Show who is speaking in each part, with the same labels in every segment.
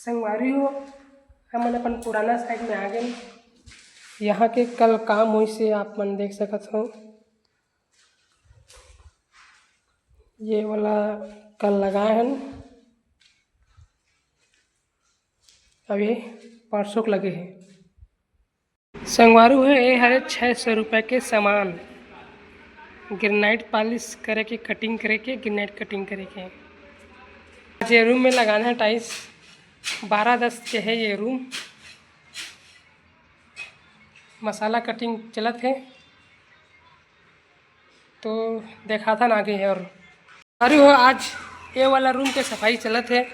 Speaker 1: संगवारी हो हमन अपन पुराना साइड में आ गए। यहाँ के कल काम हुई से आप मन देख सकत हो। ये वाला कल लगाए हन, अभी परसों लगे हैं। संगवारू है ये हरे 600 रुपये के सामान, ग्रेनाइट पॉलिश करे के, कटिंग करे के, ग्रेनाइट कटिंग करे के। आज ये रूम में लगाना है टाइल्स। 12-10 के है ये रूम। मसाला कटिंग चलत है तो देखा था ना आगे है। और अरे हो आज ये वाला रूम के सफाई चलत है।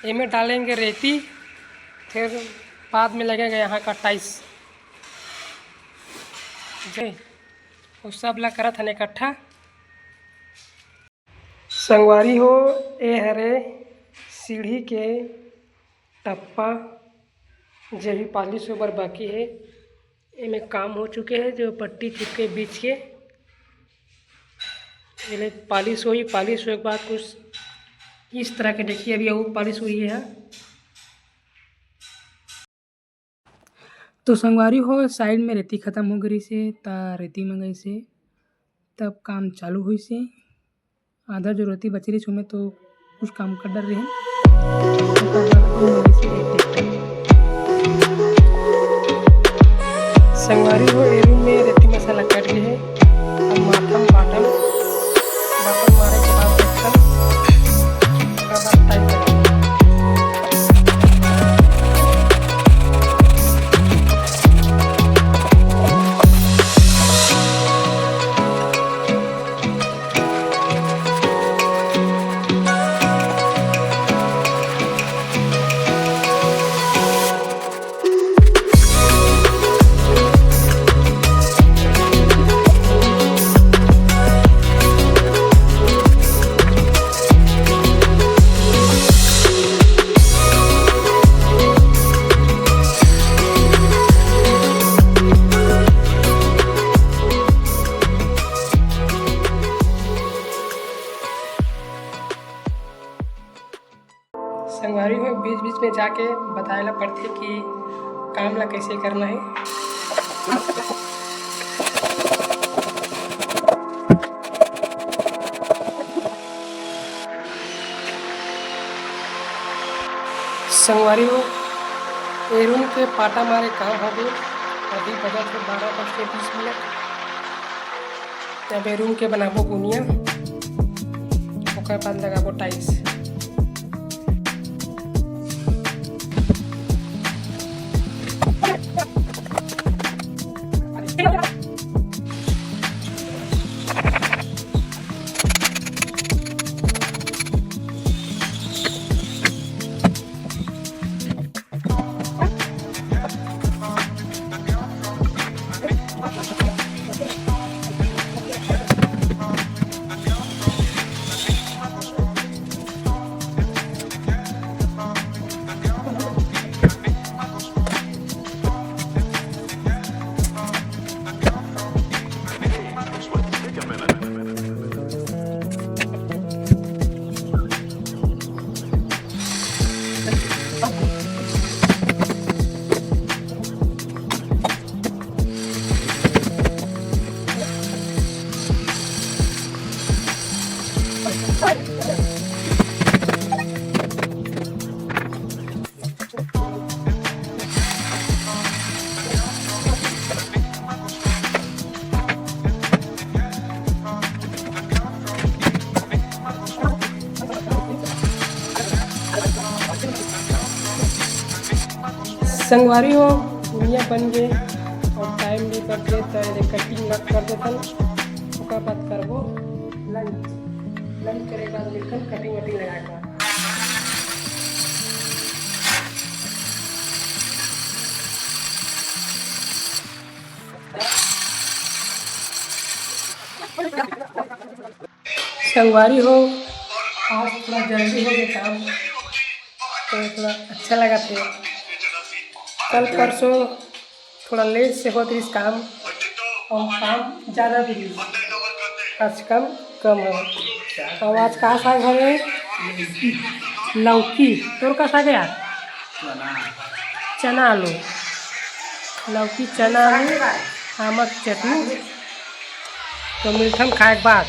Speaker 1: इनमें डालेंगे रेती, फिर बाद में लगेगा यहाँ का टाइल्स। वो सब ला करत हन इकट्ठा। संगवारी हो ये हरे सीढ़ी के टप्पा, जो भी पॉलिश ऊपर बाकी है इनमें काम हो चुके हैं। जो पट्टी चिपके बीच के पहले पॉलिश हुई, पॉलिश हुए के बाद कुछ इस तरह के देखिए अभी वो पॉलिश हुई है। तो संगवारी हो साइड में रेती ख़त्म हो गई से ता रेती मंगाई से तब काम चालू हुई से। आधा जो रेती बच रही उसमें तो कुछ काम कर डर रहे हैं। संगवारी हो ए रूम में रेती मसाला कट गए है। अब माथम बाटम मारे के बाद देखकर टाइप करेंगे। संगवारी हो बीच बीच में जाके बताएला पड़ते कि काम ला कैसे करना है। संगवारी हो ये रूम के पाटा मारे काम हो गए। अभी बजा थे 12:20। जब ये रूम के बनाबो गुनिया, ओकर बाद लगाबो टाइल्स। संगवारी हो दुनिया बन गए और टाइम भी कर दे तो कटिंग कर देतन। उसका बात करबो लंच करे बाद मिलकर कटिंग वटिंग लगाएगा। संगवारी हो आज थोड़ा जल्दी हो गया काम तो थोड़ा अच्छा लगा थे। कल परसों थोड़ा लेट से होती इस काम और काम ज़्यादा भी आज कम हो। और आज कहाँ साग है? लौकी। तोर का साग है यार? चना आलू, लौकी चना आलू, आमक चटनी। तो मिलथन खाए के बाद।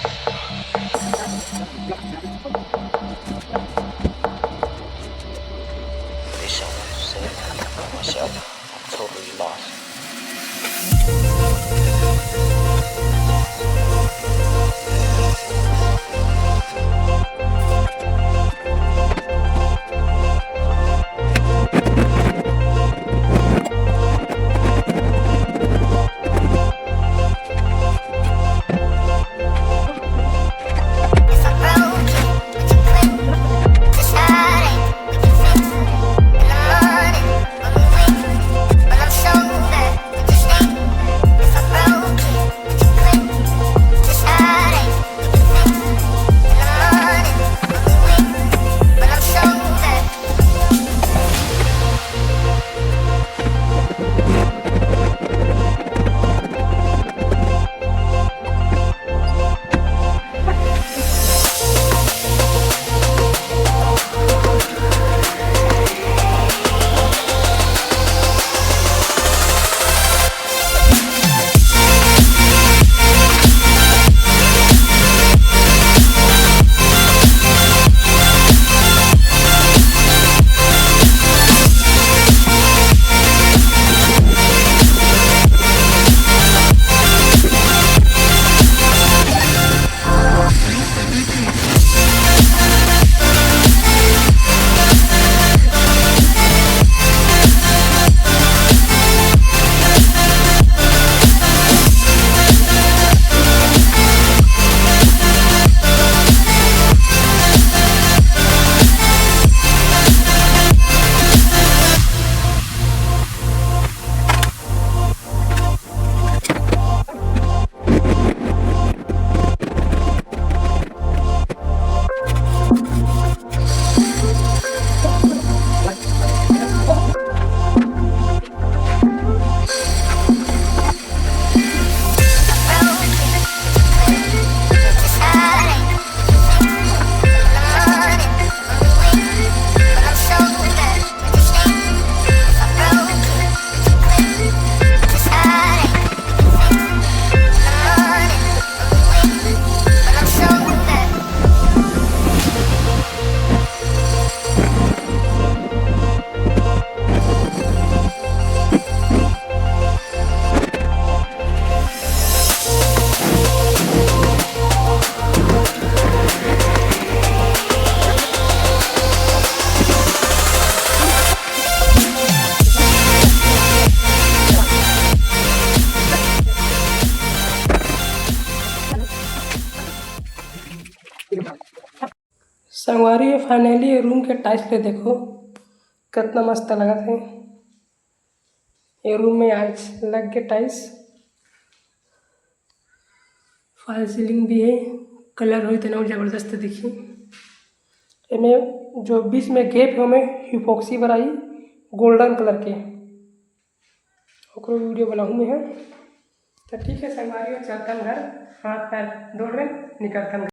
Speaker 1: संगवारी फाइनली रूम के टाइल्स पे देखो कितना मस्त लगा थे। ये रूम में आज लग के टाइल्स, फॉल सीलिंग भी है, कलर हो तो और ज़बरदस्त दिखी। इनमें जो बीच में गैप है में हिपोक्सी बनाई गोल्डन कलर के, ओकरो वीडियो बनाऊँ मैं है। तो ठीक है संगवारी, चलता घर, हाथ पैर धो रहे निकलता।